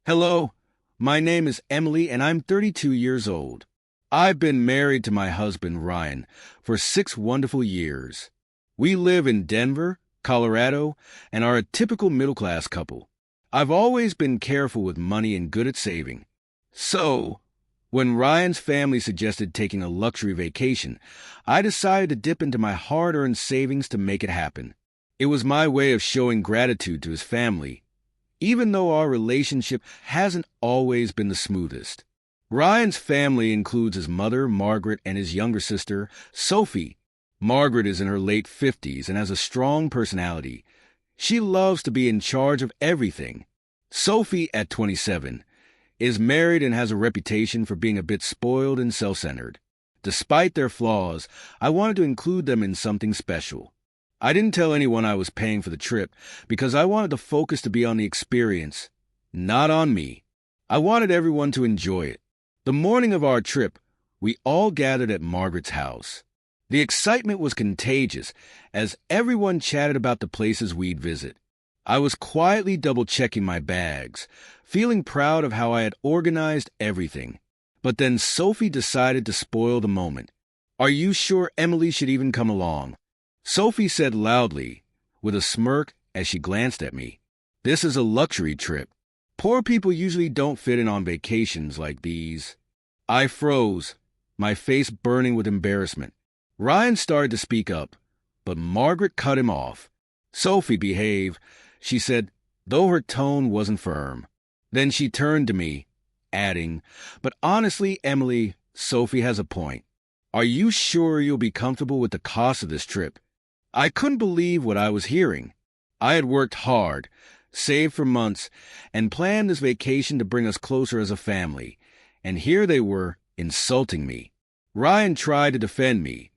Hello, my name is Emily and I'm 32 years old. I've been married to my husband, Ryan, for 6 wonderful years. We live in Denver, Colorado, and are a typical middle-class couple. I've always been careful with money and good at saving. So, when Ryan's family suggested taking a luxury vacation, I decided to dip into my hard-earned savings to make it happen. It was my way of showing gratitude to his family, even though our relationship hasn't always been the smoothest. Ryan's family includes his mother, Margaret, and his younger sister, Sophie. Margaret is in her late 50s and has a strong personality. She loves to be in charge of everything. Sophie, at 27, is married and has a reputation for being a bit spoiled and self-centered. Despite their flaws, I wanted to include them in something special. I didn't tell anyone I was paying for the trip because I wanted the focus to be on the experience, not on me. I wanted everyone to enjoy it. The morning of our trip, we all gathered at Margaret's house. The excitement was contagious as everyone chatted about the places we'd visit. I was quietly double-checking my bags, feeling proud of how I had organized everything. But then Sophie decided to spoil the moment. "Are you sure Emily should even come along?" Sophie said loudly, with a smirk as she glanced at me. "This is a luxury trip. Poor people usually don't fit in on vacations like these." I froze, my face burning with embarrassment. Ryan started to speak up, but Margaret cut him off. "Sophie, behave," she said, though her tone wasn't firm. Then she turned to me, adding, "But honestly, Emily, Sophie has a point. Are you sure you'll be comfortable with the cost of this trip?" I couldn't believe what I was hearing. I had worked hard, saved for months, and planned this vacation to bring us closer as a family, and here they were, insulting me. Ryan tried to defend me,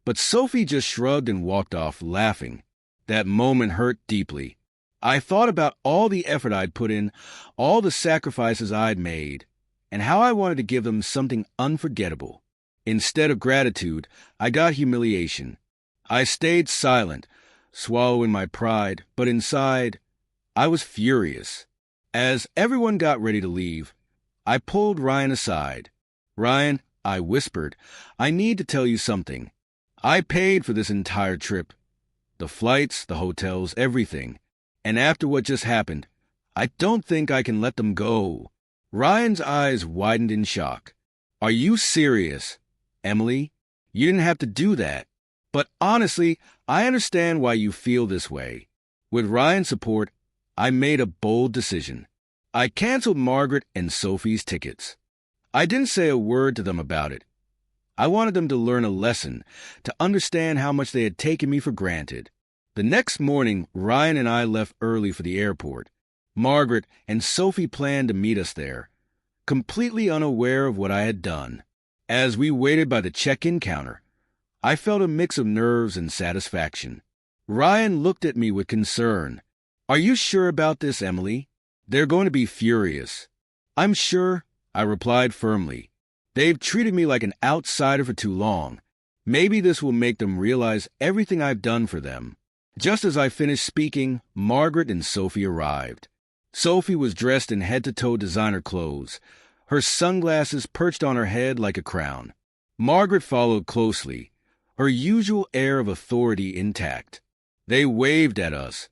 but Sophie just shrugged and walked off, laughing. That moment hurt deeply. I thought about all the effort I'd put in, all the sacrifices I'd made, and how I wanted to give them something unforgettable. Instead of gratitude, I got humiliation. I stayed silent, swallowing my pride, but inside, I was furious. As everyone got ready to leave, I pulled Ryan aside. "Ryan," I whispered, "I need to tell you something. I paid for this entire trip. The flights, the hotels, everything. And after what just happened, I don't think I can let them go." Ryan's eyes widened in shock. "Are you serious? Emily, you didn't have to do that. But honestly, I understand why you feel this way." With Ryan's support, I made a bold decision. I canceled Margaret and Sophie's tickets. I didn't say a word to them about it. I wanted them to learn a lesson, to understand how much they had taken me for granted. The next morning, Ryan and I left early for the airport. Margaret and Sophie planned to meet us there, completely unaware of what I had done. As we waited by the check-in counter, I felt a mix of nerves and satisfaction. Ryan looked at me with concern. "Are you sure about this, Emily? They're going to be furious." "I'm sure," I replied firmly. "They've treated me like an outsider for too long. Maybe this will make them realize everything I've done for them." Just as I finished speaking, Margaret and Sophie arrived. Sophie was dressed in head-to-toe designer clothes, her sunglasses perched on her head like a crown. Margaret followed closely, her usual air of authority intact. They waved at us,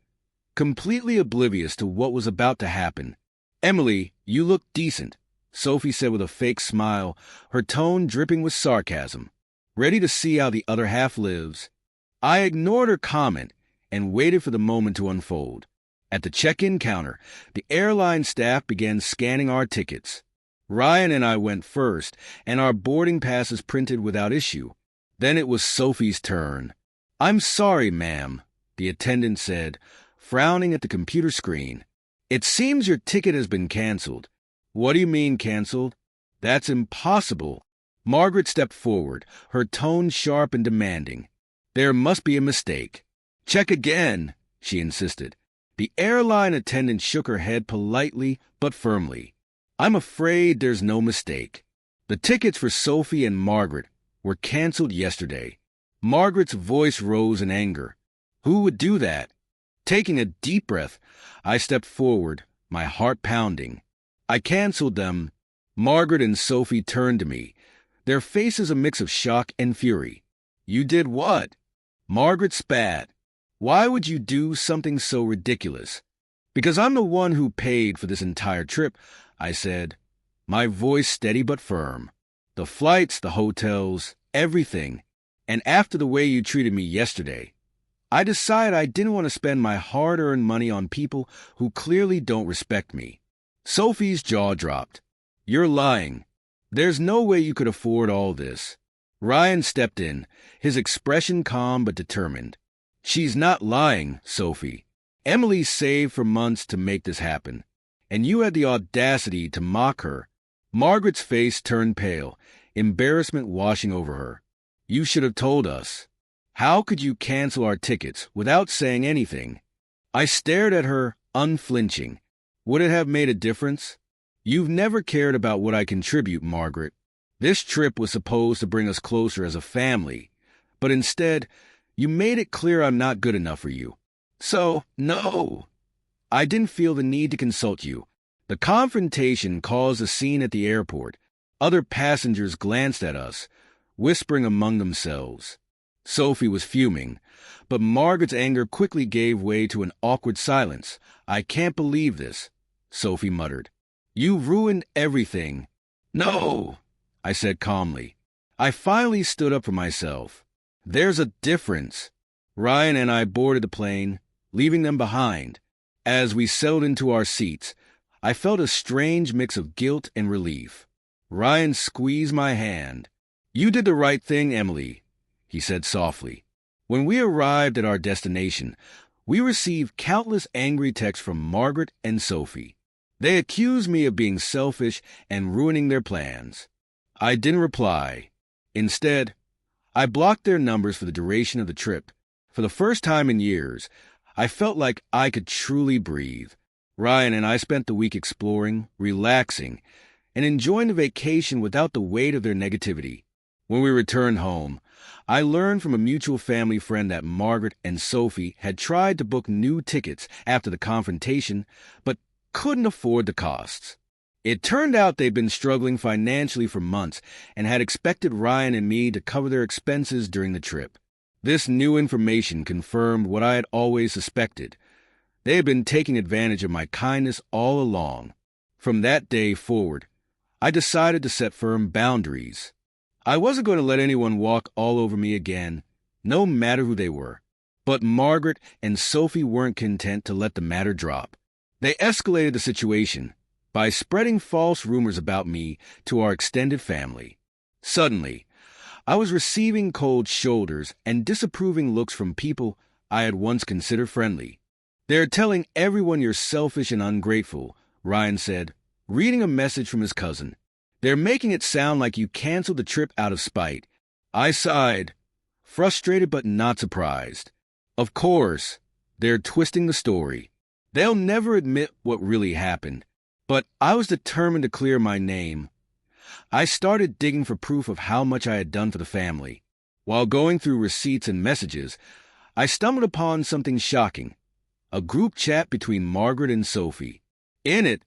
completely oblivious to what was about to happen. "Emily, you look decent," Sophie said with a fake smile, her tone dripping with sarcasm. "Ready to see how the other half lives?" I ignored her comment and waited for the moment to unfold. At the check-in counter, the airline staff began scanning our tickets. Ryan and I went first, and our boarding passes printed without issue. Then it was Sophie's turn. "I'm sorry, ma'am," the attendant said, frowning at the computer screen. "It seems your ticket has been canceled." "What do you mean canceled?" "That's impossible." Margaret stepped forward, her tone sharp and demanding. "There must be a mistake." "Check again," she insisted. The airline attendant shook her head politely but firmly. "I'm afraid there's no mistake. The tickets for Sophie and Margaret were canceled yesterday." Margaret's voice rose in anger. "Who would do that?" Taking a deep breath, I stepped forward, my heart pounding. I canceled them. Margaret and Sophie turned to me, their faces a mix of shock and fury. You did what? Margaret spat. Why would you do something so ridiculous? Because I'm the one who paid for this entire trip, I said, my voice steady but firm. The flights, the hotels, everything. And after the way you treated me yesterday, I decided I didn't want to spend my hard-earned money on people who clearly don't respect me. Sophie's jaw dropped. You're lying. There's no way you could afford all this. Ryan stepped in, his expression calm but determined. She's not lying, Sophie. Emily saved for months to make this happen, and you had the audacity to mock her. Margaret's face turned pale, embarrassment washing over her. You should have told us. How could you cancel our tickets without saying anything? I stared at her, unflinching. Would it have made a difference? You've never cared about what I contribute, Margaret. This trip was supposed to bring us closer as a family, but instead, you made it clear I'm not good enough for you. So, no. I didn't feel the need to consult you. The confrontation caused a scene at the airport. Other passengers glanced at us, whispering among themselves. Sophie was fuming, but Margaret's anger quickly gave way to an awkward silence. I can't believe this, Sophie muttered. You ruined everything. No, I said calmly. I finally stood up for myself. There's a difference. Ryan and I boarded the plane, leaving them behind. As we settled into our seats, I felt a strange mix of guilt and relief. Ryan squeezed my hand. You did the right thing, Emily, he said softly. When we arrived at our destination, we received countless angry texts from Margaret and Sophie. They accused me of being selfish and ruining their plans. I didn't reply. Instead, I blocked their numbers for the duration of the trip. For the first time in years, I felt like I could truly breathe. Ryan and I spent the week exploring, relaxing, and enjoying the vacation without the weight of their negativity. When we returned home, I learned from a mutual family friend that Margaret and Sophie had tried to book new tickets after the confrontation, but couldn't afford the costs. It turned out they'd been struggling financially for months and had expected Ryan and me to cover their expenses during the trip. This new information confirmed what I had always suspected. They had been taking advantage of my kindness all along. From that day forward, I decided to set firm boundaries. I wasn't going to let anyone walk all over me again, no matter who they were. But Margaret and Sophie weren't content to let the matter drop. They escalated the situation by spreading false rumors about me to our extended family. Suddenly, I was receiving cold shoulders and disapproving looks from people I had once considered friendly. They're telling everyone you're selfish and ungrateful, Ryan said, reading a message from his cousin. They're making it sound like you canceled the trip out of spite. I sighed, frustrated but not surprised. Of course, they're twisting the story. They'll never admit what really happened. But I was determined to clear my name. I started digging for proof of how much I had done for the family. While going through receipts and messages, I stumbled upon something shocking. A group chat between Margaret and Sophie. In it,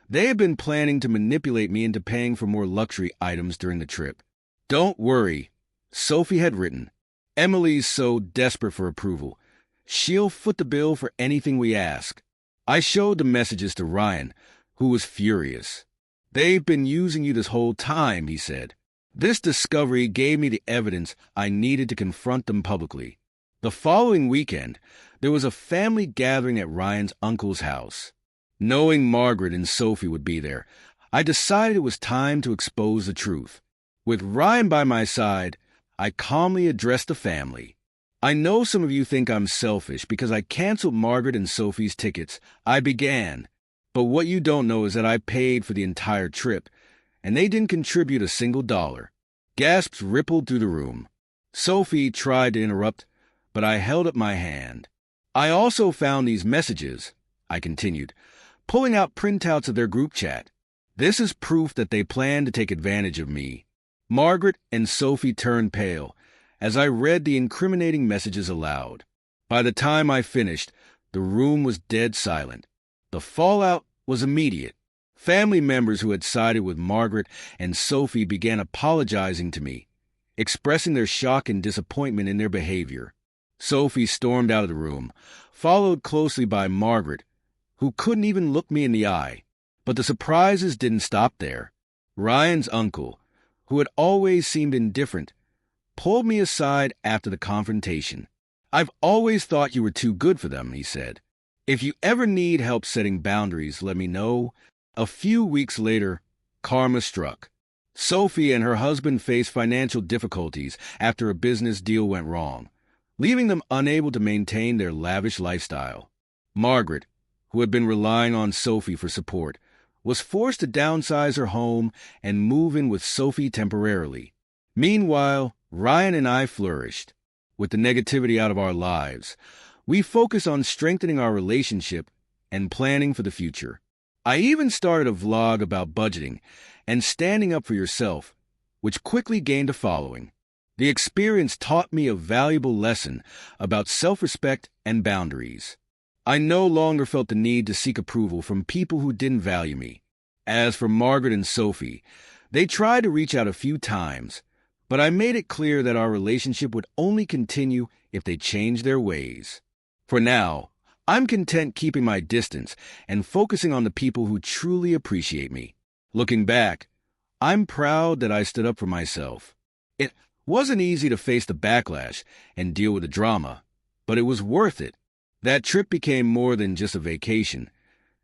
they had been planning to manipulate me into paying for more luxury items during the trip. Don't worry, Sophie had written. Emily's so desperate for approval. She'll foot the bill for anything we ask. I showed the messages to Ryan, who was furious. They've been using you this whole time, he said. This discovery gave me the evidence I needed to confront them publicly. The following weekend, there was a family gathering at Ryan's uncle's house. Knowing Margaret and Sophie would be there, I decided it was time to expose the truth. With Ryan by my side, I calmly addressed the family. I know some of you think I'm selfish because I canceled Margaret and Sophie's tickets. I began. But what you don't know is that I paid for the entire trip, and they didn't contribute a single dollar. Gasps rippled through the room. Sophie tried to interrupt, but I held up my hand. I also found these messages, I continued, pulling out printouts of their group chat. This is proof that they plan to take advantage of me. Margaret and Sophie turned pale as I read the incriminating messages aloud. By the time I finished, the room was dead silent. The fallout was immediate. Family members who had sided with Margaret and Sophie began apologizing to me, expressing their shock and disappointment in their behavior. Sophie stormed out of the room, followed closely by Margaret, who couldn't even look me in the eye. But the surprises didn't stop there. Ryan's uncle, who had always seemed indifferent, pulled me aside after the confrontation. "I've always thought you were too good for them," he said. "If you ever need help setting boundaries, let me know." A few weeks later, karma struck. Sophie and her husband faced financial difficulties after a business deal went wrong, leaving them unable to maintain their lavish lifestyle. Margaret, who had been relying on Sophie for support, was forced to downsize her home and move in with Sophie temporarily. Meanwhile, Ryan and I flourished. With the negativity out of our lives, we focused on strengthening our relationship and planning for the future. I even started a vlog about budgeting and standing up for yourself, which quickly gained a following. The experience taught me a valuable lesson about self-respect and boundaries. I no longer felt the need to seek approval from people who didn't value me. As for Margaret and Sophie, they tried to reach out a few times, but I made it clear that our relationship would only continue if they changed their ways. For now, I'm content keeping my distance and focusing on the people who truly appreciate me. Looking back, I'm proud that I stood up for myself. It wasn't easy to face the backlash and deal with the drama, but it was worth it. That trip became more than just a vacation.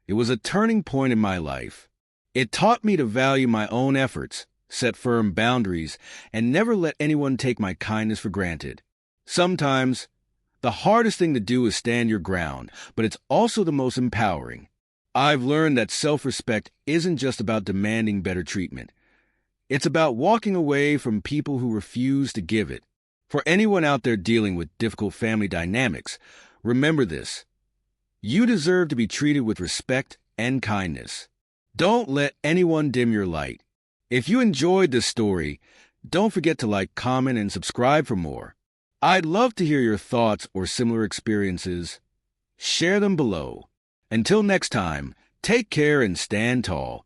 It was a turning point in my life. It taught me to value my own efforts, set firm boundaries, and never let anyone take my kindness for granted. Sometimes, the hardest thing to do is stand your ground, but it's also the most empowering. I've learned that self-respect isn't just about demanding better treatment. It's about walking away from people who refuse to give it. For anyone out there dealing with difficult family dynamics, remember this: you deserve to be treated with respect and kindness. Don't let anyone dim your light. If you enjoyed this story, don't forget to like, comment, and subscribe for more. I'd love to hear your thoughts or similar experiences. Share them below. Until next time, take care and stand tall.